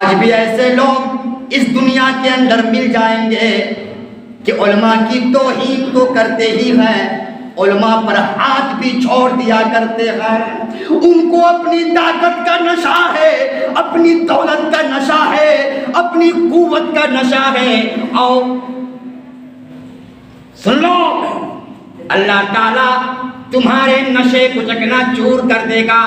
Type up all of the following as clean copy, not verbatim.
آج بھی ایسے لوگ اس دنیا کے اندر مل جائیں گے کہ علماء کی توہین تو کرتے ہی ہیں، علماء پر ہاتھ بھی چھوڑ دیا کرتے ہیں، ان کو اپنی طاقت کا نشہ ہے، اپنی دولت کا نشہ ہے، اپنی قوت کا نشہ ہے۔ اور سن لو، اللہ تعالیٰ تمہارے نشے کو چکنا چور کر دے گا۔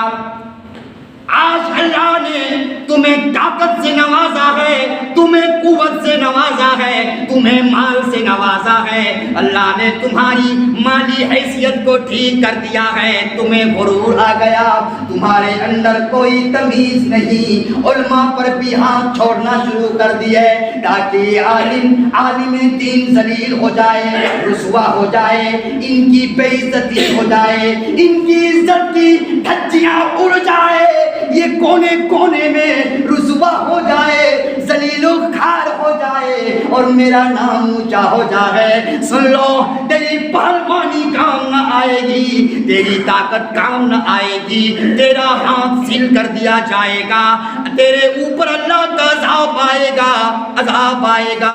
آج اللہ نے تمہیں طاقت سے نوازا ہے، تمہیں قوت سے نوازا ہے، تمہیں مال سے نوازا ہے، اللہ نے تمہاری مالی حیثیت کو ٹھیک کر دیا ہے، تمہیں غرور آ گیا، تمہارے اندر کوئی تمیز نہیں، علماء پر بھی ہاتھ چھوڑنا شروع کر دیے تاکہ عالم دین ذلیل ہو جائے، رسوا ہو جائے، ان کی بے عزتی ہو جائے، ان کی عزت کی دھجیاں اڑ جائے، یہ کونے کونے میں رسوا ہو جائے، ذلیل و خوار ہو جائے اور میرا نام اونچا ہو جائے۔ سن لو، تیری پہلوانی کام نہ آئے گی، تیری طاقت کام نہ آئے گی، تیرا ہاتھ سیل کر دیا جائے گا، تیرے اوپر اللہ کا عذاب آئے گا، عذاب آئے گا۔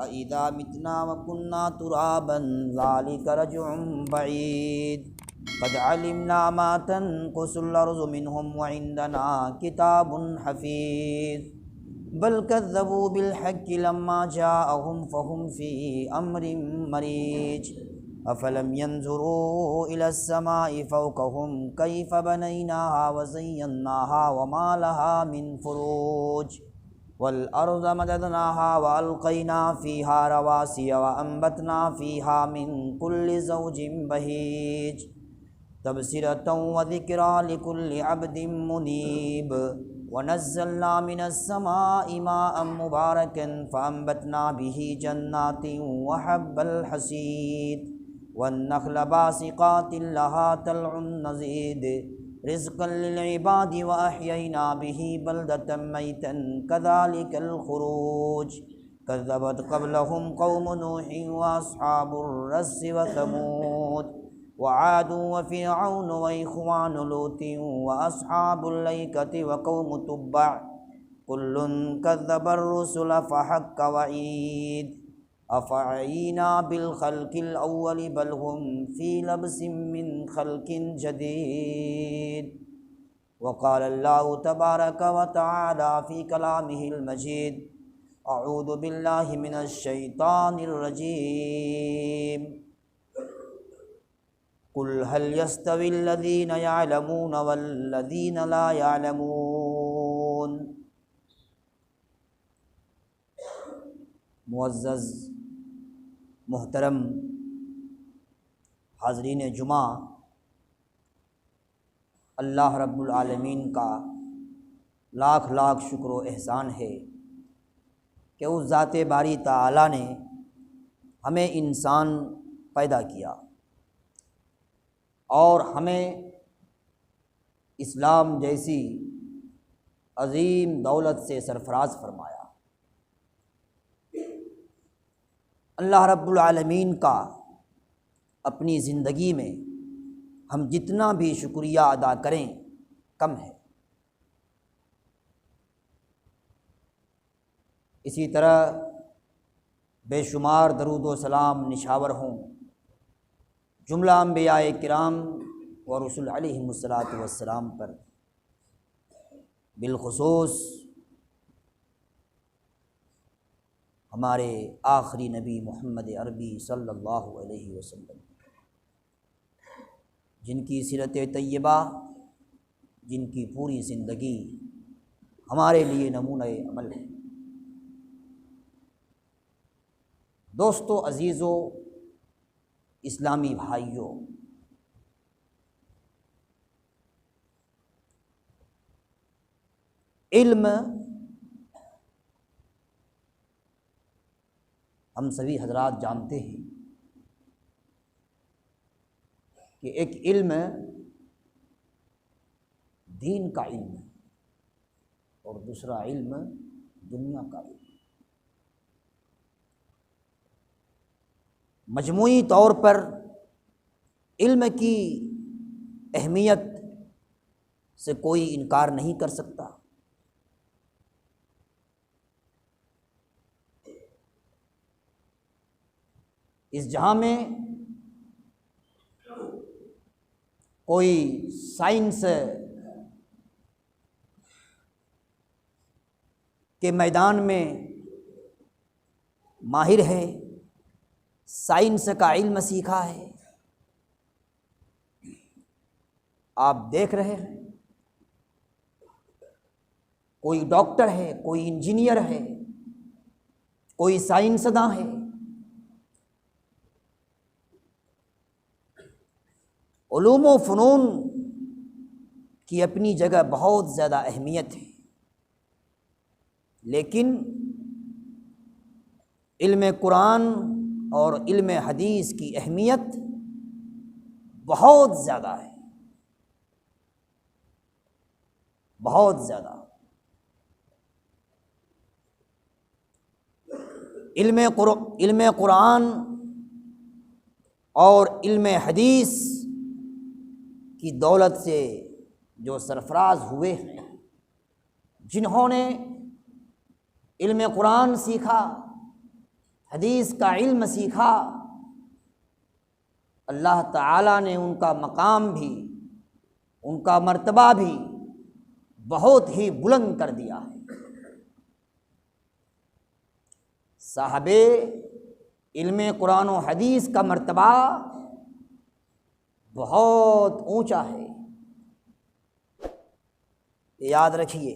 أَإِذَا مِتْنَا وَكُنَّا تُرَابًا ذَلِكَ رَجْعٌ بَعِيدٌ قَدْ عَلِمْنَا مَا تَنْقُصُ الْأَرْضُ مِنْهُمْ وَعِنْدَنَا كِتَابٌ حَفِيظٌ بَلْ كَذَّبُوا بِالْحَقِّ لَمَّا جَاءَهُمْ فَهُمْ فِي أَمْرٍ مَرِيجٍ أَفَلَمْ يَنْظُرُوا إِلَى السَّمَاءِ فَوْقَهُمْ كَيْفَ بَنَيْنَاهَا وَزَيَّنَّاهَا وَمَا لَهَا مِنْ فُرُوجٍ وَالْأَرْضَ مَدَدْنَاهَا وَأَلْقَيْنَا فِيهَا رَوَاسِيَ وَأَنبَتْنَا فِيهَا مِنْ كُلِّ زَوْجٍ بَهِيجٍ تَبْصِرَةً وَذِكْرَى لِكُلِّ عَبْدٍ مُنِيبٍ وَنَزَّلْنَا مِنَ السَّمَاءِ مَاءً مُبَارَكًا فَأَنبَتْنَا بِهِ جَنَّاتٍ وَحَبَّ الْحَصِيدِ وَالنَّخْلَ بَاسِقَاتٍ لَهَا طَلْعٌ نَضِيدٌ رِزْقًا لِلْعِبَادِ وَأَحْيَيْنَا بِهِ بَلْدَةً مَيْتًا كَذَلِكَ الْخُرُوجُ كَذَّبَتْ قَبْلَهُمْ قَوْمُ نُوحٍ وَأَصْحَابُ الرَّسِّ وَثَمُودَ وَعَادٌ وَفِرْعَوْنُ وَإِخْوَانُ لُوطٍ وَأَصْحَابُ الْأَيْكَةِ وَقَوْمُ تُبَّعٍ كُلٌّ كَذَّبَ الرُّسُلَ فَحَقَّ وَعِيدِ أَفَعَيِينَا بِالْخَلْقِ الْأَوَّلِ بَلْ هُمْ فِي لَبْسٍ مِّنْ خَلْقٍ جَدِيدٍ وقال اللہ تبارک وتعالی فی کلامہ المجید اعوذ باللہ من الشیطان الرجیم قل هل يستوي الذین يعلمون والذین لا يعلمون۔ معزز محترم حاضرین جمعہ، اللہ رب العالمین کا لاکھ لاکھ شکر و احسان ہے کہ اس ذات باری تعالیٰ نے ہمیں انسان پیدا کیا اور ہمیں اسلام جیسی عظیم دولت سے سرفراز فرمایا۔ اللہ رب العالمین کا اپنی زندگی میں ہم جتنا بھی شکریہ ادا کریں کم ہے۔ اسی طرح بے شمار درود و سلام نشاور ہوں جملہ انبیاء کرام و رسول علیہم الصلاۃ والسلام پر، بالخصوص ہمارے آخری نبی محمد عربی صلی اللہ علیہ وسلم، جن کی سیرت طیبہ، جن کی پوری زندگی ہمارے لیے نمونہ عمل ہے۔ دوستو، عزیزو، اسلامی بھائیوں، علم ہم سبھی حضرات جانتے ہیں کہ ایک علم دین کا علم ہے، اور دوسرا علم دنیا کا علم۔ مجموعی طور پر علم کی اہمیت سے کوئی انکار نہیں کر سکتا۔ اس جہاں میں کوئی سائنس کے میدان میں ماہر ہے، سائنس کا علم سیکھا ہے، آپ دیکھ رہے ہیں، کوئی ڈاکٹر ہے، کوئی انجینئر ہے، کوئی سائنسداں ہے، علوم و فنون کی اپنی جگہ بہت زیادہ اہمیت ہے، لیکن علم قرآن اور علم حدیث کی اہمیت بہت زیادہ ہے، بہت زیادہ۔ علم قرآن اور علم حدیث کی دولت سے جو سرفراز ہوئے ہیں، جنہوں نے علم قرآن سیکھا، حدیث کا علم سیکھا، اللہ تعالیٰ نے ان کا مقام بھی، ان کا مرتبہ بھی بہت ہی بلند کر دیا ہے۔ صاحب علم قرآن و حدیث کا مرتبہ بہت اونچا ہے، یاد رکھیے۔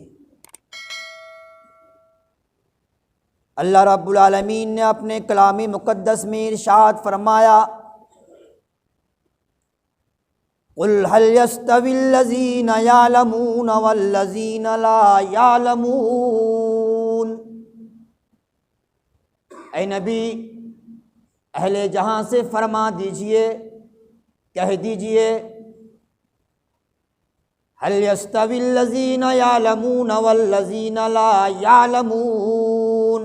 اللہ رب العالمین نے اپنے کلام مقدس میں ارشاد فرمایا، قُلْ هَلْ يَسْتَوِي الَّذِينَ يَعْلَمُونَ وَالَّذِينَ لَا يَعْلَمُونَ۔ اے نبی، اہل جہاں سے فرما دیجئے، کہہ دیجئے، هَلْ يَسْتَوِي الَّذِينَ يَعْلَمُونَ وَالَّذِينَ لَا يَعْلَمُونَ۔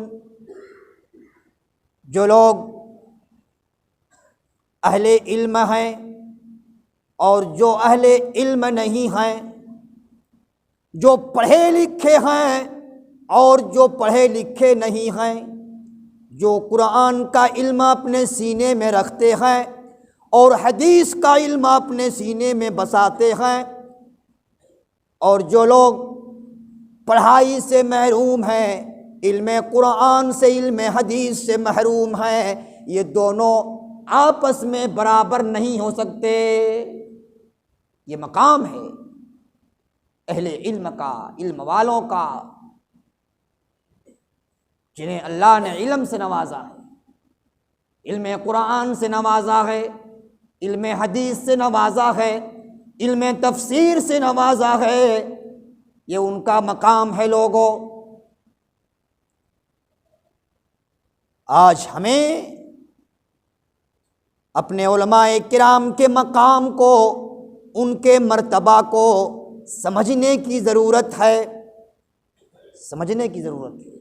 جو لوگ اہل علم ہیں اور جو اہل علم نہیں ہیں، جو پڑھے لکھے ہیں اور جو پڑھے لکھے نہیں ہیں، جو قرآن کا علم اپنے سینے میں رکھتے ہیں اور حدیث کا علم اپنے سینے میں بساتے ہیں، اور جو لوگ پڑھائی سے محروم ہیں، علم قرآن سے، علم حدیث سے محروم ہیں، یہ دونوں آپس میں برابر نہیں ہو سکتے۔ یہ مقام ہے اہل علم کا، علم والوں کا، جنہیں اللہ نے علم سے نوازا ہے، علم قرآن سے نوازا ہے، علم حدیث سے نوازا ہے، علم تفسیر سے نوازا ہے، یہ ان کا مقام ہے۔ لوگوں، آج ہمیں اپنے علماء کرام کے مقام کو، ان کے مرتبہ کو سمجھنے کی ضرورت ہے، سمجھنے کی ضرورت ہے۔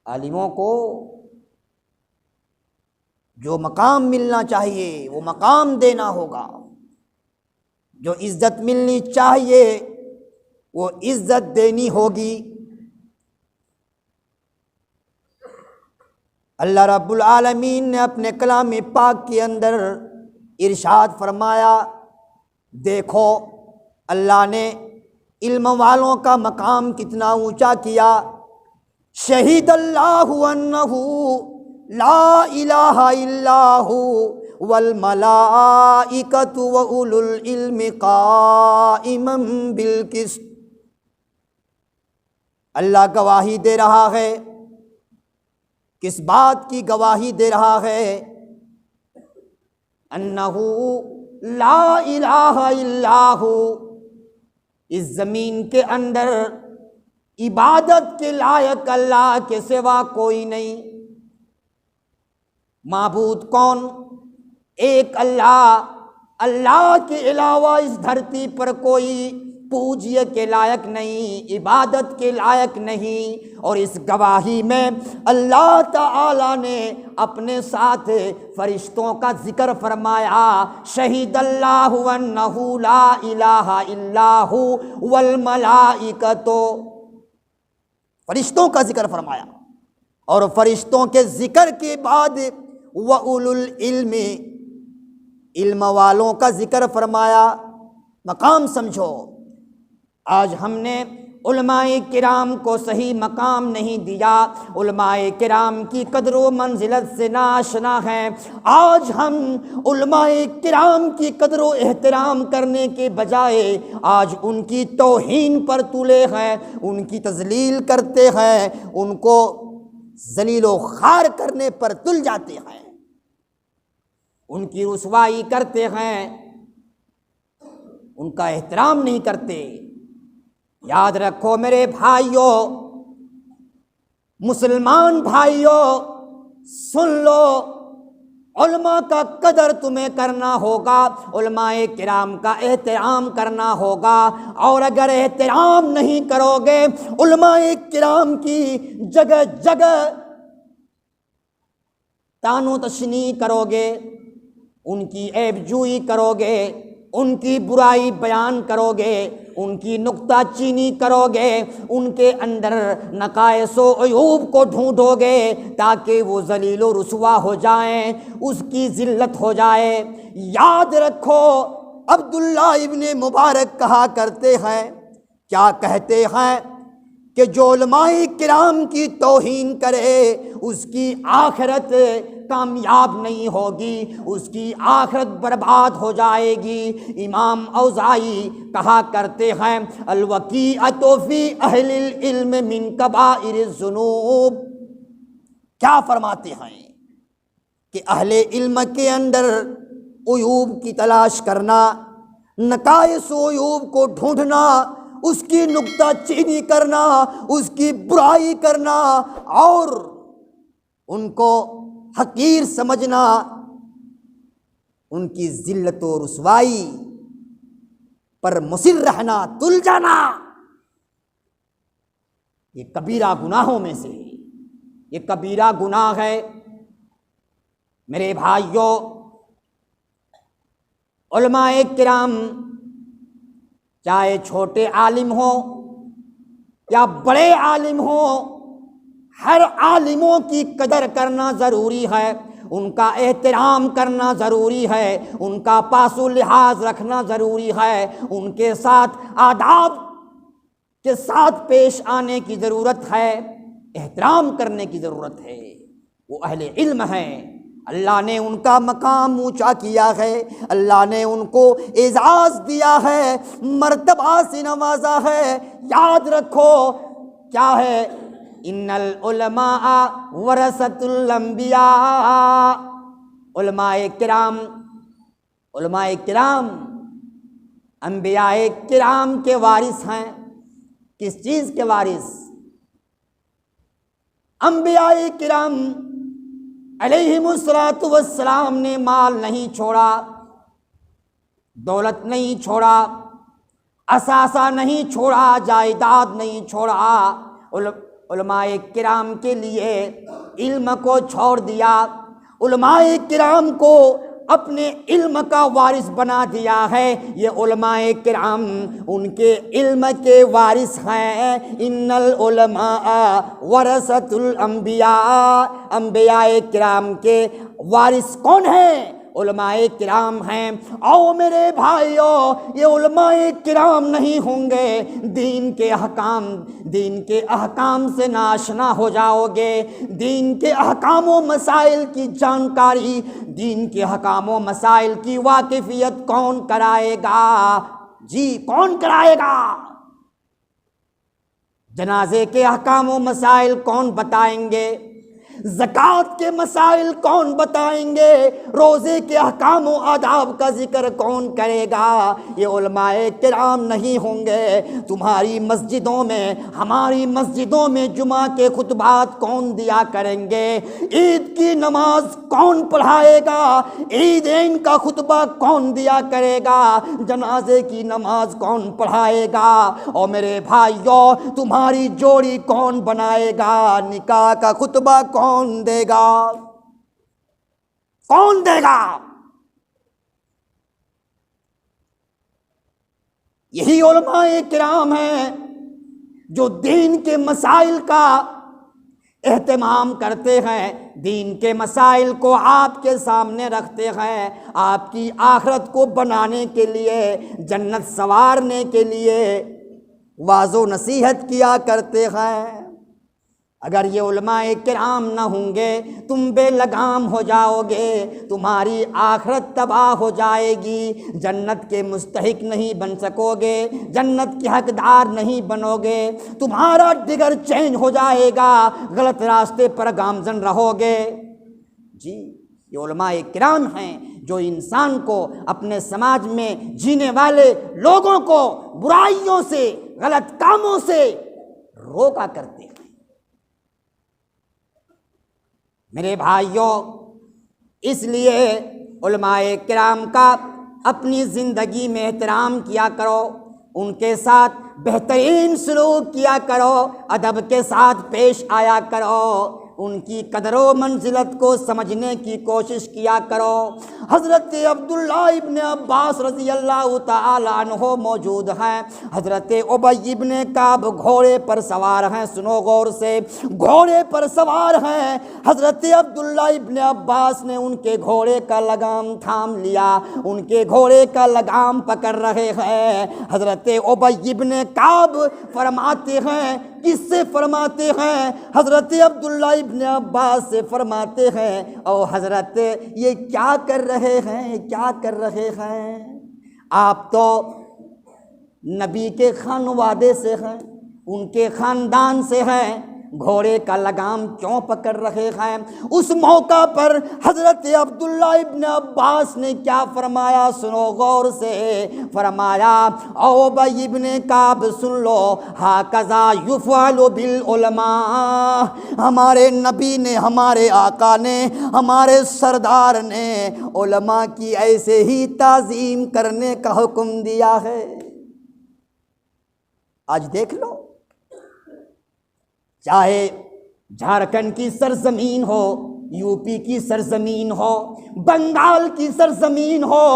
عالموں کو جو مقام ملنا چاہیے وہ مقام دینا ہوگا، جو عزت ملنی چاہیے وہ عزت دینی ہوگی۔ اللہ رب العالمین نے اپنے کلام پاک کے اندر ارشاد فرمایا، دیکھو اللہ نے علم والوں کا مقام کتنا اونچا کیا۔ شہید اللہ انہ لا الہ الا ہو والملائکۃ واولو العلم قائما بالقسط۔ اللہ گواہی دے رہا ہے، کس بات کی گواہی دے رہا ہے؟ انہ لا الہ الا ہو، اس زمین کے اندر عبادت کے لائق اللہ کے سوا کوئی نہیں۔ معبود کون؟ ایک اللہ۔ اللہ کے علاوہ اس دھرتی پر کوئی پوجیے کے لائق نہیں، عبادت کے لائق نہیں۔ اور اس گواہی میں اللہ تعالی نے اپنے ساتھ فرشتوں کا ذکر فرمایا، شہید اللہ انہ لا الہ الا ھو والملائکۃ، فرشتوں کا ذکر فرمایا، اور فرشتوں کے ذکر کے بعد وَأُولُو الْعِلْمِ، علم والوں کا ذکر فرمایا۔ مقام سمجھو، آج ہم نے علماء کرام کو صحیح مقام نہیں دیا، علماء کرام کی قدر و منزلت سے ناآشنا ہیں۔ آج ہم علماء کرام کی قدر و احترام کرنے کے بجائے آج ان کی توہین پر تلے ہیں، ان کی تذلیل کرتے ہیں، ان کو ذلیل و خوار کرنے پر تل جاتے ہیں، ان کی رسوائی کرتے ہیں، ان کا احترام نہیں کرتے۔ یاد رکھو میرے بھائیوں، مسلمان بھائیوں، سن لو، علماء کا قدر تمہیں کرنا ہوگا، علماء کرام کا احترام کرنا ہوگا، اور اگر احترام نہیں کرو گے، علماء کرام کی جگہ جگہ طعن و تشنیع کرو گے، ان کی عیب جوئی کرو گے، ان کی برائی بیان کرو گے، ان کی نکتہ چینی کرو گے، ان کے اندر نقائص و عیوب کو ڈھونڈو گے تاکہ وہ ذلیل و رسوا ہو جائیں، اس کی ذلت ہو جائے۔ یاد رکھو، عبداللہ ابن مبارک کہا کرتے ہیں، کیا کہتے ہیں کہ جو علماء کرام کی توہین کرے اس کی آخرت کامیاب نہیں ہوگی، اس کی آخرت برباد ہو جائے گی۔ امام اوزاعی کہا کرتے ہیں، الوقیعۃ فی اہل العلم من کبائر الذنوب، کیا فرماتے ہیں کہ اہل علم کے اندر عیوب کی تلاش کرنا، نقائص و عیوب کو ڈھونڈنا، اس کی نکتہ چینی کرنا، اس کی برائی کرنا اور ان کو حقیر سمجھنا، ان کی ذلت و رسوائی پر مصر رہنا، تل جانا، یہ کبیرہ گناہوں میں سے ہے، یہ کبیرہ گناہ ہے۔ میرے بھائیوں، علماء کرام چاہے چھوٹے عالم ہوں یا بڑے عالم ہوں، ہر عالموں کی قدر کرنا ضروری ہے، ان کا احترام کرنا ضروری ہے، ان کا پاس و لحاظ رکھنا ضروری ہے، ان کے ساتھ آداب کے ساتھ پیش آنے کی ضرورت ہے، احترام کرنے کی ضرورت ہے۔ وہ اہل علم ہیں، اللہ نے ان کا مقام اونچا کیا ہے، اللہ نے ان کو اعزاز دیا ہے، مرتبہ سے نوازا ہے۔ یاد رکھو کیا ہے، ان العلماء ورثۃ الانبیاء، علماء کرام انبیاء کرام کے وارث ہیں۔ کس چیز کے وارث؟ انبیاء کرام علیہم الصلاۃ والسلام نے مال نہیں چھوڑا، دولت نہیں چھوڑا، اثاثہ نہیں چھوڑا، جائیداد نہیں چھوڑا، علماء کرام کے لیے علم کو چھوڑ دیا، علماء کرام کو اپنے علم کا وارث بنا دیا ہے۔ یہ علماء کرام ان کے علم کے وارث ہیں۔ ان العلماء ورثۃ الانبیاء، انبیاء کرام کے وارث کون ہیں؟ علماء کرام ہیں۔ آؤ میرے بھائیوں، یہ علماء کرام نہیں ہوں گے، دین کے احکام سے ناشنا ہو جاؤ گے۔ دین کے احکام و مسائل کی جانکاری، دین کے احکام و مسائل کی واقفیت کون کرائے گا؟ جی کون کرائے گا؟ جنازے کے احکام و مسائل کون بتائیں گے؟ زکوٰۃ کے مسائل کون بتائیں گے؟ روزے کے احکام و آداب کا ذکر کون کرے گا؟ یہ علماء کرام نہیں ہوں گے۔ تمہاری مسجدوں میں، ہماری مسجدوں میں جمعہ کے خطبات کون دیا کریں گے؟ عید کی نماز کون پڑھائے گا؟ عیدین کا خطبہ کون دیا کرے گا؟ جنازے کی نماز کون پڑھائے گا؟ اور میرے بھائیوں، تمہاری جوڑی کون بنائے گا؟ نکاح کا خطبہ کون دے گا؟ کون دے گا؟ یہی علماء کرام ہیں جو دین کے مسائل کا اہتمام کرتے ہیں، دین کے مسائل کو آپ کے سامنے رکھتے ہیں، آپ کی آخرت کو بنانے کے لیے، جنت سنوارنے کے لیے واعظ و نصیحت کیا کرتے ہیں۔ اگر یہ علماء کرام نہ ہوں گے، تم بے لگام ہو جاؤ گے، تمہاری آخرت تباہ ہو جائے گی، جنت کے مستحق نہیں بن سکو گے، جنت کے حقدار نہیں بنو گے، تمہارا ڈگر چینج ہو جائے گا، غلط راستے پر گامزن رہو گے۔ جی، یہ علماء کرام ہیں جو انسان کو، اپنے سماج میں جینے والے لوگوں کو برائیوں سے، غلط کاموں سے روکا کرتے ہیں۔ میرے بھائیوں، اس لیے علماء کرام کا اپنی زندگی میں احترام کیا کرو، ان کے ساتھ بہترین سلوک کیا کرو، ادب کے ساتھ پیش آیا کرو، ان کی قدر و منزلت کو سمجھنے کی کوشش کیا کرو۔ حضرت عبداللہ ابن عباس رضی اللہ تعالی عنہ موجود ہیں، حضرت ابی ابن کعب گھوڑے پر سوار ہیں، سنو غور سے، گھوڑے پر سوار ہیں، حضرت عبداللہ ابن عباس نے ان کے گھوڑے کا لگام تھام لیا، ان کے گھوڑے کا لگام پکڑ رہے ہیں۔ حضرت ابی ابن کعب فرماتے ہیں، کس سے فرماتے ہیں؟ حضرت عبداللہ ابن عباس سے فرماتے ہیں، او حضرت یہ کیا کر رہے ہیں، کیا کر رہے ہیں؟ آپ تو نبی کے خانوادے سے ہیں، ان کے خاندان سے ہیں، گھوڑے کا لگام کیوں پکڑ رہے ہیں؟ اس موقع پر حضرت عبداللہ ابن عباس نے کیا فرمایا؟ سنو غور سے، فرمایا، او ابی ابن کعب سن لو، ہاکذا یفعل بالعلماء، ہمارے نبی نے، ہمارے آقا نے، ہمارے سردار نے علماء کی ایسے ہی تعظیم کرنے کا حکم دیا ہے۔ آج دیکھ لو، چاہے جھارکھنڈ کی سرزمین ہو، یو پی کی سرزمین ہو، بنگال کی سرزمین ہو،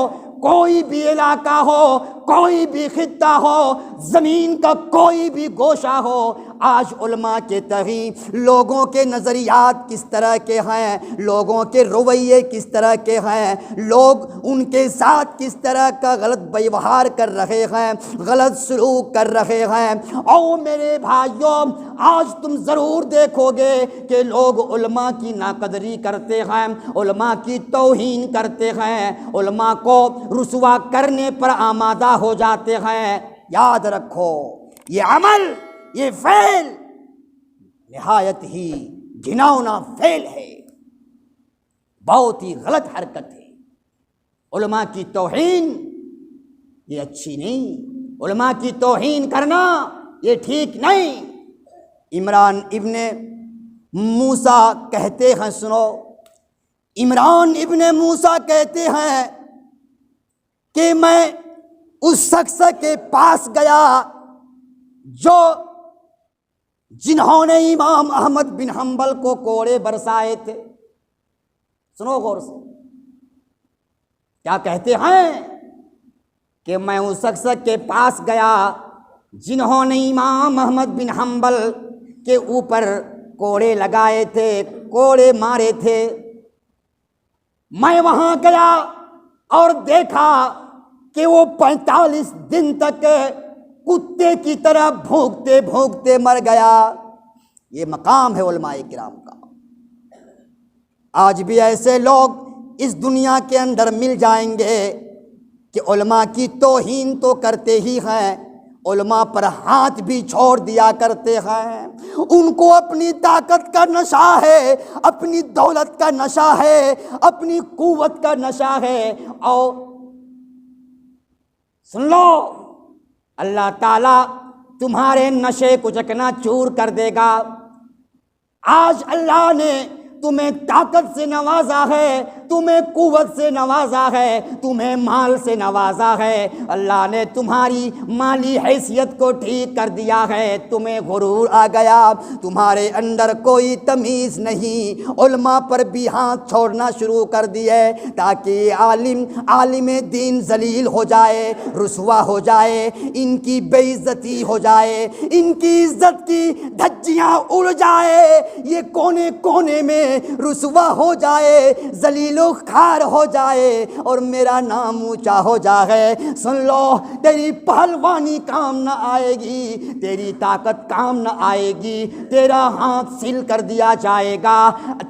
کوئی بھی علاقہ ہو، کوئی بھی خطہ ہو، زمین کا کوئی بھی گوشہ ہو، آج علماء کے تئیں لوگوں کے نظریات کس طرح کے ہیں، لوگوں کے رویے کس طرح کے ہیں، لوگ ان کے ساتھ کس طرح کا غلط بیوہار کر رہے ہیں، غلط سلوک کر رہے ہیں۔ او میرے بھائیوں، آج تم ضرور دیکھو گے کہ لوگ علماء کی ناقدری کرتے ہیں، علماء کی توہین کرتے ہیں، علماء کو رسوا کرنے پر آمادہ ہو جاتے ہیں۔ یاد رکھو، یہ عمل، یہ فعل نہایت ہی گھناؤنا فعل ہے، بہت ہی غلط حرکت ہے۔ علماء کی توہین یہ اچھی نہیں، علماء کی توہین کرنا یہ ٹھیک نہیں۔ عمران ابن موسیٰ کہتے ہیں، سنو، عمران ابن موسیٰ کہتے ہیں کہ میں اس شخص کے پاس گیا جنہوں نے امام احمد بن حنبل کو کوڑے برسائے تھے۔ سنو غور سے، کیا کہتے ہیں کہ میں اس شخص کے پاس گیا جنہوں نے امام احمد بن حنبل کے اوپر کوڑے لگائے تھے، کوڑے مارے تھے۔ میں وہاں گیا اور دیکھا کہ وہ 45 دن تک کتے کی طرح بھونکتے بھونکتے مر گیا۔ یہ مقام ہے علماء کرام کا۔ آج بھی ایسے لوگ اس دنیا کے اندر مل جائیں گے کہ علماء کی توہین تو کرتے ہی ہیں، علماء پر ہاتھ بھی چھوڑ دیا کرتے ہیں۔ ان کو اپنی طاقت کا نشہ ہے، اپنی دولت کا نشہ ہے، اپنی قوت کا نشہ ہے۔ اور سن لو، اللہ تعالیٰ تمہارے نشے کو چکنا چور کر دے گا۔ آج اللہ نے تمہیں طاقت سے نوازا ہے، تمہیں قوت سے نوازا ہے، تمہیں مال سے نوازا ہے، اللہ نے تمہاری مالی حیثیت کو ٹھیک کر دیا ہے، تمہیں غرور آ گیا، تمہارے اندر کوئی تمیز نہیں، علماء پر بھی ہاتھ چھوڑنا شروع کر دیے تاکہ عالم دین ذلیل ہو جائے، رسوا ہو جائے، ان کی بے عزتی ہو جائے، ان کی عزت کی دھجیاں اڑ جائے، یہ کونے کونے میں رسوا ہو جائے، ذلیل و خوار ہو جائے اور میرا نام اونچا ہو جائے۔ سن لو، تیری پہلوانی کام نہ آئے گی، تیری طاقت کام نہ آئے گی، تیرا ہاتھ سل کر دیا جائے گا،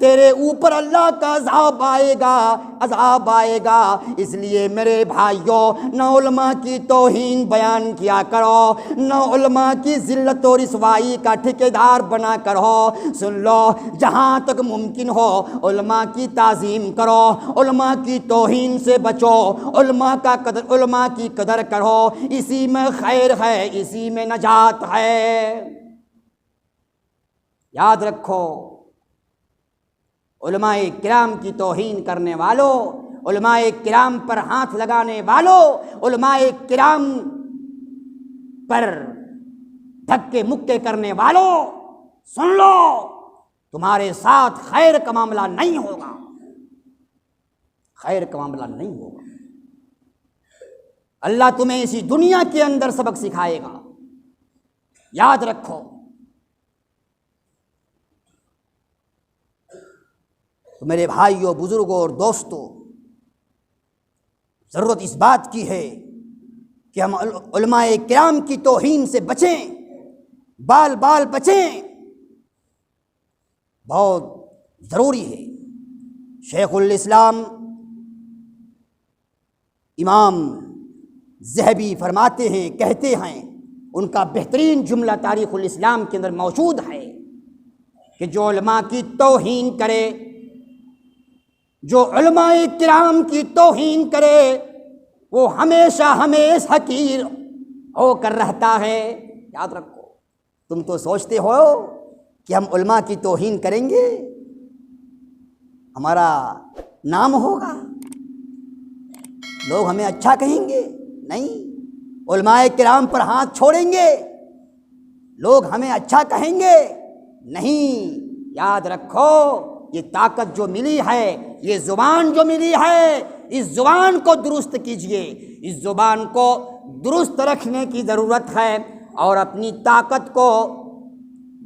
تیرے اوپر اللہ کا عذاب آئے گا، عذاب آئے گا۔ اس لیے میرے بھائیوں، نہ علماء کی توہین بیان کیا کرو، نہ علماء کی ذلت و رسوائی کا ٹھیکیدار بنا کرو۔ سن لو، جہاں تک ممکن ہو علماء کی تعظیم کرو، علماء کی توہین سے بچو، علماء کی قدر کرو، اسی میں خیر ہے، اسی میں نجات ہے۔ یاد رکھو، علماء کرام کی توہین کرنے والوں، علماء کرام پر ہاتھ لگانے والوں، علماء کرام پر دھکے مکے کرنے والوں، سن لو، تمہارے ساتھ خیر کا معاملہ نہیں ہوگا، خیر کا معاملہ نہیں ہوگا۔ اللہ تمہیں اسی دنیا کے اندر سبق سکھائے گا، یاد رکھو۔ تو میرے بھائیوں، بزرگوں اور دوستوں، ضرورت اس بات کی ہے کہ ہم علماء کرام کی توہین سے بچیں، بال بال بچیں، بہت ضروری ہے۔ شیخ الاسلام امام ذہبی فرماتے ہیں، کہتے ہیں، ان کا بہترین جملہ تاریخ الاسلام کے اندر موجود ہے کہ جو علماء کی توہین کرے، جو علماء کرام کی توہین کرے، وہ ہمیشہ حقیر ہو کر رہتا ہے۔ یاد رکھو، تم تو سوچتے ہو کہ ہم علماء کی توہین کریں گے ہمارا نام ہوگا، لوگ ہمیں اچھا کہیں گے، نہیں۔ علماء کرام پر ہاتھ چھوڑیں گے، لوگ ہمیں اچھا کہیں گے، نہیں۔ یاد رکھو، یہ طاقت جو ملی ہے، یہ زبان جو ملی ہے، اس زبان کو درست کیجئے، اس زبان کو درست رکھنے کی ضرورت ہے، اور اپنی طاقت کو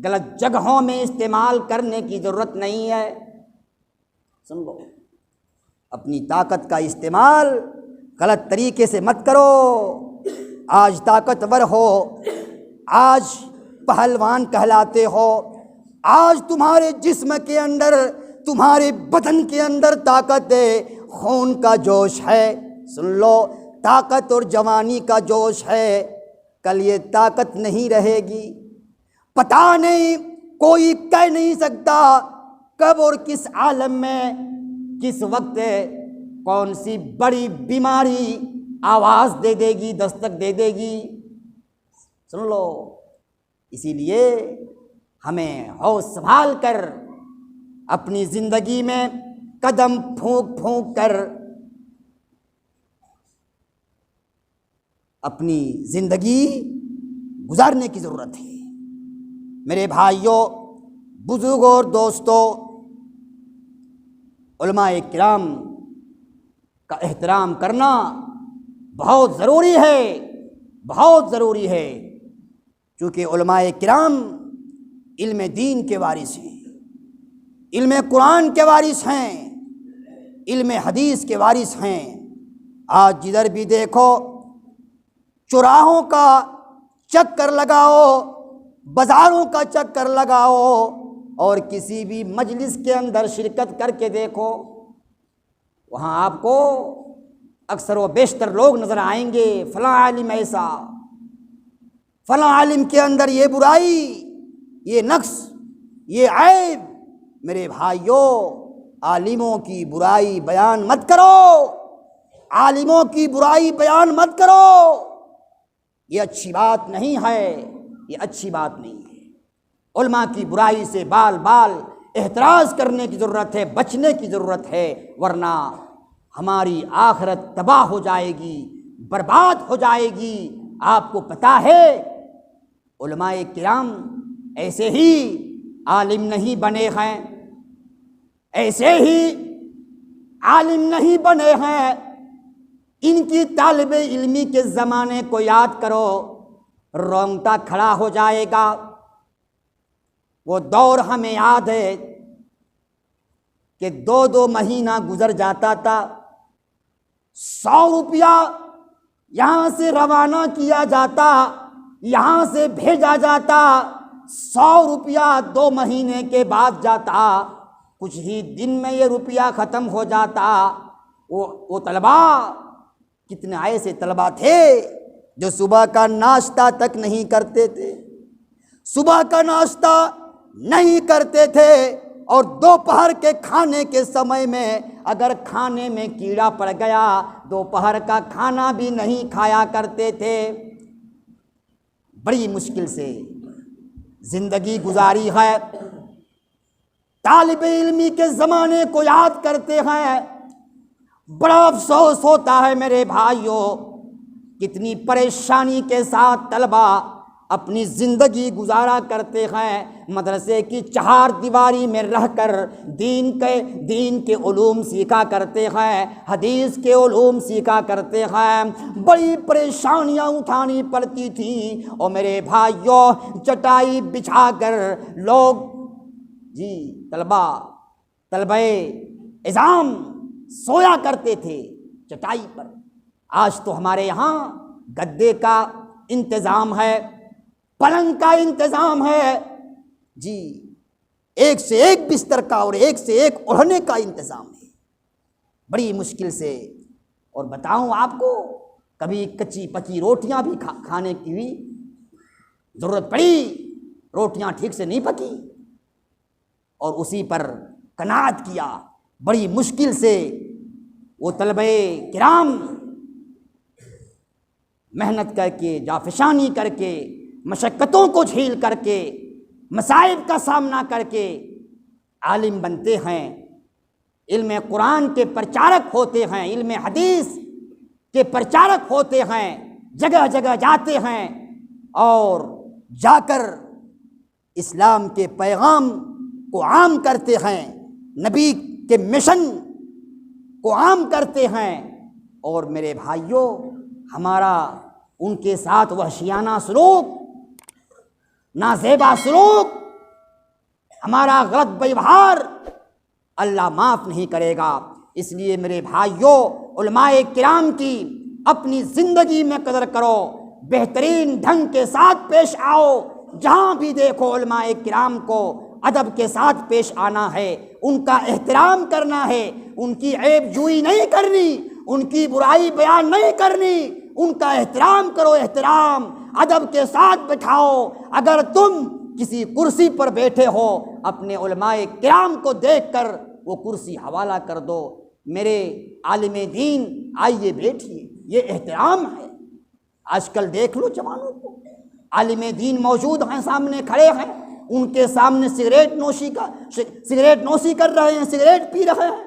غلط جگہوں میں استعمال کرنے کی ضرورت نہیں ہے۔ سن لو، اپنی طاقت کا استعمال غلط طریقے سے مت کرو۔ آج طاقتور ہو، آج پہلوان کہلاتے ہو، آج تمہارے جسم کے اندر، تمہارے بدن کے اندر طاقت ہے، خون کا جوش ہے، سن لو، طاقت اور جوانی کا جوش ہے، کل یہ طاقت نہیں رہے گی۔ پتہ نہیں، کوئی کہہ نہیں سکتا کب اور کس عالم میں، کس وقت کون سی بڑی بیماری آواز دے دے گی، دستک دے دے گی، سن لو۔ اسی لیے ہمیں ہوش سنبھال کر اپنی زندگی میں قدم پھونک پھونک کر اپنی زندگی گزارنے کی ضرورت ہے۔ میرے بھائیوں، بزرگوں اور دوستوں، علماء کرام کا احترام کرنا بہت ضروری ہے، بہت ضروری ہے، چونکہ علماء کرام علم دین کے وارث ہیں، علم قرآن کے وارث ہیں، علم حدیث کے وارث ہیں۔ آج جدھر بھی دیکھو، چوراہوں کا چکر لگاؤ، بازاروں کا چکر لگاؤ، اور کسی بھی مجلس کے اندر شرکت کر کے دیکھو، وہاں آپ کو اکثر و بیشتر لوگ نظر آئیں گے، فلاں عالم ایسا، فلاں عالم کے اندر یہ برائی، یہ نقص، یہ عیب، میرے بھائیوں عالموں کی برائی بیان مت کرو، عالموں کی برائی بیان مت کرو، یہ اچھی بات نہیں ہے، یہ اچھی بات نہیں ہے۔ علماء کی برائی سے بال بال احتراز کرنے کی ضرورت ہے، بچنے کی ضرورت ہے، ورنہ ہماری آخرت تباہ ہو جائے گی، برباد ہو جائے گی۔ آپ کو پتہ ہے علماء کرام ایسے ہی عالم نہیں بنے ہیں، ایسے ہی عالم نہیں بنے ہیں۔ ان کی طالب علمی کے زمانے کو یاد کرو، رونگٹا کھڑا ہو جائے گا۔ وہ دور ہمیں یاد ہے کہ 2 مہینہ گزر جاتا تھا، 100 روپیہ یہاں سے روانہ کیا جاتا، یہاں سے بھیجا جاتا، 100 روپیہ 2 مہینے کے بعد جاتا، کچھ ہی دن میں یہ روپیہ ختم ہو جاتا۔ وہ طلبہ، کتنے ایسے طلبہ تھے جو صبح کا ناشتہ تک نہیں کرتے تھے، صبح کا ناشتہ نہیں کرتے تھے، اور دوپہر کے کھانے کے سمے میں اگر کھانے میں کیڑا پڑ گیا دوپہر کا کھانا بھی نہیں کھایا کرتے تھے۔ بڑی مشکل سے زندگی گزاری ہے۔ طالب علمی کے زمانے کو یاد کرتے ہیں، بڑا افسوس ہوتا ہے میرے بھائیوں، کتنی پریشانی کے ساتھ طلبہ اپنی زندگی گزارا کرتے ہیں۔ مدرسے کی 4 دیواری میں رہ کر دین کے علوم سیکھا کرتے ہیں، حدیث کے علوم سیکھا کرتے ہیں۔ بڑی پریشانیاں اٹھانی پڑتی تھیں، اور میرے بھائیوں چٹائی بچھا کر لوگ طلبہ اعظام سویا کرتے تھے چٹائی پر۔ آج تو ہمارے یہاں گدے کا انتظام ہے، پلنگ کا انتظام ہے، ایک سے ایک بستر کا اور ایک سے ایک اوڑھنے کا انتظام ہے، بڑی مشکل سے۔ اور بتاؤں آپ کو، کبھی کچی پکی روٹیاں بھی کھانے کی بھی ضرورت پڑی، روٹیاں ٹھیک سے نہیں پکی، اور اسی پر قناعت کیا۔ بڑی مشکل سے وہ طلبہ کرام محنت کر کے، جافشانی کر کے، مشقتوں کو جھیل کر کے، مصائب کا سامنا کر کے عالم بنتے ہیں، علم قرآن کے پرچارک ہوتے ہیں، علم حدیث کے پرچارک ہوتے ہیں، جگہ جگہ جاتے ہیں، اور جا کر اسلام کے پیغام کو عام کرتے ہیں، نبی کے مشن کو عام کرتے ہیں۔ اور میرے بھائیوں ہمارا ان کے ساتھ وحشیانہ سلوک، نازیبا سلوک، ہمارا غلط بیوہار اللہ معاف نہیں کرے گا۔ اس لیے میرے بھائیوں علماء کرام کی اپنی زندگی میں قدر کرو، بہترین ڈھنگ کے ساتھ پیش آؤ، جہاں بھی دیکھو علماء کرام کو ادب کے ساتھ پیش آنا ہے، ان کا احترام کرنا ہے، ان کی عیب جوئی نہیں کرنی، ان کی برائی بیان نہیں کرنی، ان کا احترام کرو، احترام ادب کے ساتھ بٹھاؤ۔ اگر تم کسی کرسی پر بیٹھے ہو، اپنے علماء کرام کو دیکھ کر وہ کرسی حوالہ کر دو، میرے عالم دین آئیے بیٹھیے، یہ احترام ہے۔ آج کل دیکھ لو جوانوں کو، عالم دین موجود ہیں، سامنے کھڑے ہیں، ان کے سامنے سگریٹ نوشی کر رہے ہیں، سگریٹ پی رہے ہیں،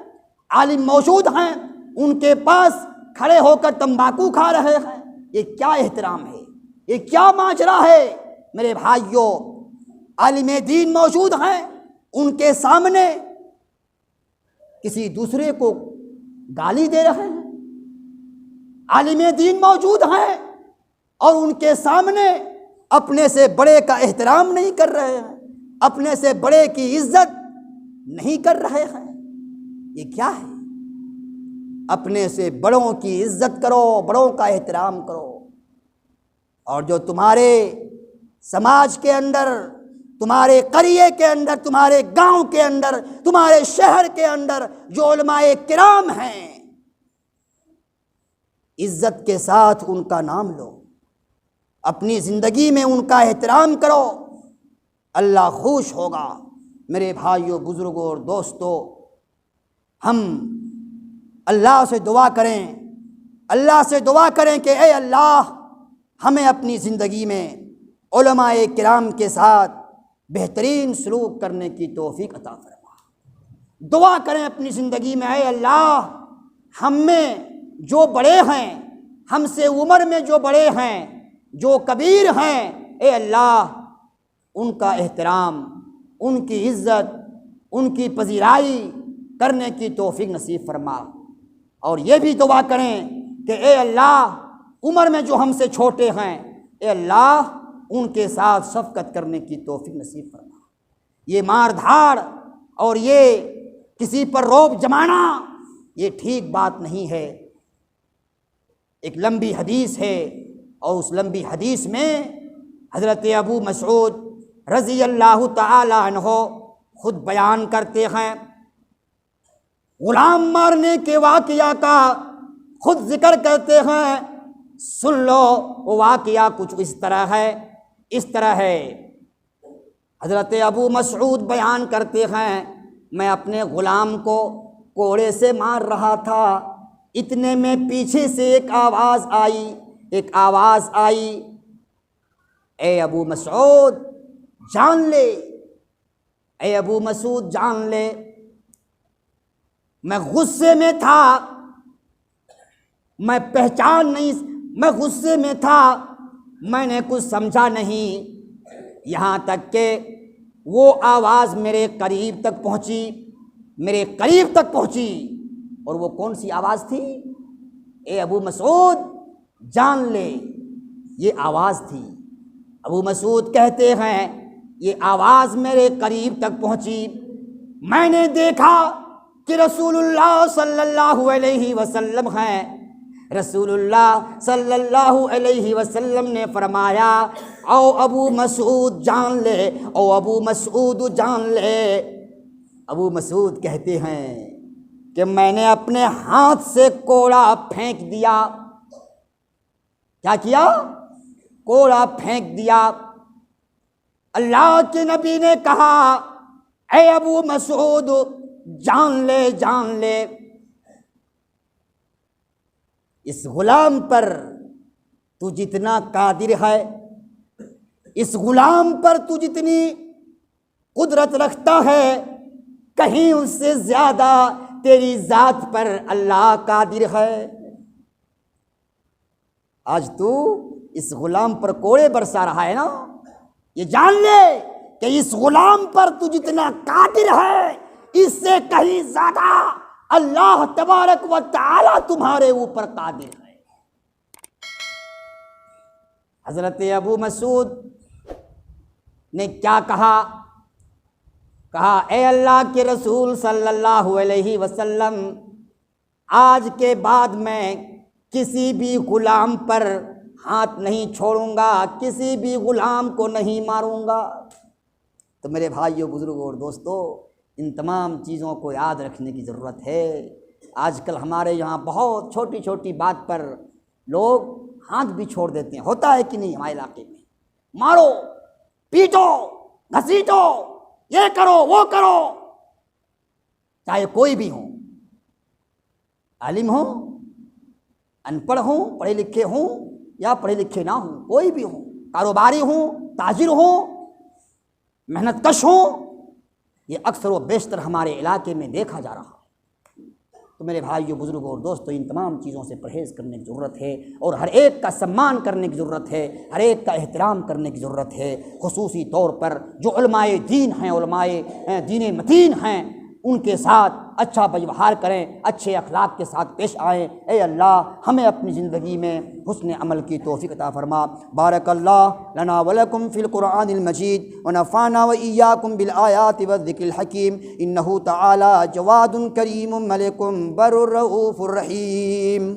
عالم موجود ہیں، ان کے پاس کھڑے ہو کر تمباکو کھا رہے ہیں۔ یہ کیا احترام ہے، یہ کیا ماجرا ہے میرے بھائیوں؟ عالم دین موجود ہیں، ان کے سامنے کسی دوسرے کو گالی دے رہے ہیں، عالم دین موجود ہیں اور ان کے سامنے اپنے سے بڑے کا احترام نہیں کر رہے ہیں، اپنے سے بڑے کی عزت نہیں کر رہے ہیں۔ یہ کیا ہے؟ اپنے سے بڑوں کی عزت کرو، بڑوں کا احترام کرو، اور جو تمہارے سماج کے اندر، تمہارے قریے کے اندر، تمہارے گاؤں کے اندر، تمہارے شہر کے اندر جو علماء کرام ہیں، عزت کے ساتھ ان کا نام لو، اپنی زندگی میں ان کا احترام کرو، اللہ خوش ہوگا۔ میرے بھائیوں، بزرگوں اور دوستوں، ہم اللہ سے دعا کریں کہ اے اللہ ہمیں اپنی زندگی میں علماء کرام کے ساتھ بہترین سلوک کرنے کی توفیق عطا فرما۔ دعا کریں اپنی زندگی میں، اے اللہ ہم میں جو بڑے ہیں، ہم سے عمر میں جو بڑے ہیں، جو کبیر ہیں، اے اللہ ان کا احترام، ان کی عزت، ان کی پذیرائی کرنے کی توفیق نصیب فرما۔ اور یہ بھی دعا کریں کہ اے اللہ عمر میں جو ہم سے چھوٹے ہیں، اے اللہ ان کے ساتھ شفقت کرنے کی توفیق نصیب فرما۔ یہ مار دھاڑ اور یہ کسی پر روب جمانا یہ ٹھیک بات نہیں ہے۔ ایک لمبی حدیث ہے اور اس لمبی حدیث میں حضرت ابو مسعود رضی اللہ تعالی عنہ خود بیان کرتے ہیں، غلام مارنے کے واقعہ کا خود ذکر کرتے ہیں۔ سن لو، وہ واقعہ کچھ اس طرح ہے۔ حضرت ابو مسعود بیان کرتے ہیں، میں اپنے غلام کو کوڑے سے مار رہا تھا، اتنے میں پیچھے سے ایک آواز آئی، اے ابو مسعود جان لے، اے ابو مسعود جان لے۔ میں غصے میں تھا، میں غصے میں تھا، میں نے کچھ سمجھا نہیں، یہاں تک کہ وہ آواز میرے قریب تک پہنچی۔ اور وہ کون سی آواز تھی؟ اے ابو مسعود جان لے، یہ آواز تھی۔ ابو مسعود کہتے ہیں یہ آواز میرے قریب تک پہنچی، میں نے دیکھا کہ رسول اللہ صلی اللہ علیہ وسلم ہیں۔ رسول اللہ صلی اللہ علیہ وسلم نے فرمایا، او ابو مسعود جان لے، او ابو مسعود جان لے۔ ابو مسعود کہتے ہیں کہ میں نے اپنے ہاتھ سے کوڑا پھینک دیا۔ کیا کیا؟ کوڑا پھینک دیا۔ اللہ کے نبی نے کہا، اے ابو مسعود جان لے، جان لے، اس غلام پر تو جتنا قادر ہے، اس غلام پر تو جتنی قدرت رکھتا ہے، کہیں اس سے زیادہ تیری ذات پر اللہ قادر ہے۔ آج تو اس غلام پر کوڑے برسا رہا ہے نا، یہ جان لے کہ اس غلام پر تو جتنا قادر ہے، اس سے کہیں زیادہ اللہ تبارک و تعالی تمہارے اوپر قادر ہے۔ حضرت ابو مسعود نے کیا کہا؟ اے اللہ کے رسول صلی اللہ علیہ وسلم، آج کے بعد میں کسی بھی غلام پر ہاتھ نہیں چھوڑوں گا، کسی بھی غلام کو نہیں ماروں گا۔ تو میرے بھائیوں، بزرگوں اور دوستوں، ان تمام چیزوں کو یاد رکھنے کی ضرورت ہے۔ آج کل ہمارے یہاں بہت چھوٹی چھوٹی بات پر لوگ ہاتھ بھی چھوڑ دیتے ہیں، ہوتا ہے کہ نہیں ہمارے علاقے میں؟ مارو، پیٹو، گھسیٹو، یہ کرو، وہ کرو، چاہے کوئی بھی ہو، عالم ہو، ان پڑھ ہوں، پڑھے لکھے ہوں یا پڑھے لکھے نہ ہوں، کوئی بھی ہوں، کاروباری ہوں، تاجر ہوں، محنت کش ہوں، یہ اکثر و بیشتر ہمارے علاقے میں دیکھا جا رہا ہے۔ تو میرے بھائیوں، بزرگوں اور دوستوں، ان تمام چیزوں سے پرہیز کرنے کی ضرورت ہے، اور ہر ایک کا سمان کرنے کی ضرورت ہے، ہر ایک کا احترام کرنے کی ضرورت ہے۔ خصوصی طور پر جو علماء دین ہیں، علماء دین متین ہیں، ان کے ساتھ اچھا ویوہار کریں، اچھے اخلاق کے ساتھ پیش آئیں۔ اے اللہ ہمیں اپنی زندگی میں حسن عمل کی توفیق عطا فرما۔ بارک اللہ لنا ولکم فی القرآن المجید ونفعنا وإیاکم بالآیات والذکر الحکیم، انہ تعالی جواد کریم ملک بر رؤوف الرحیم۔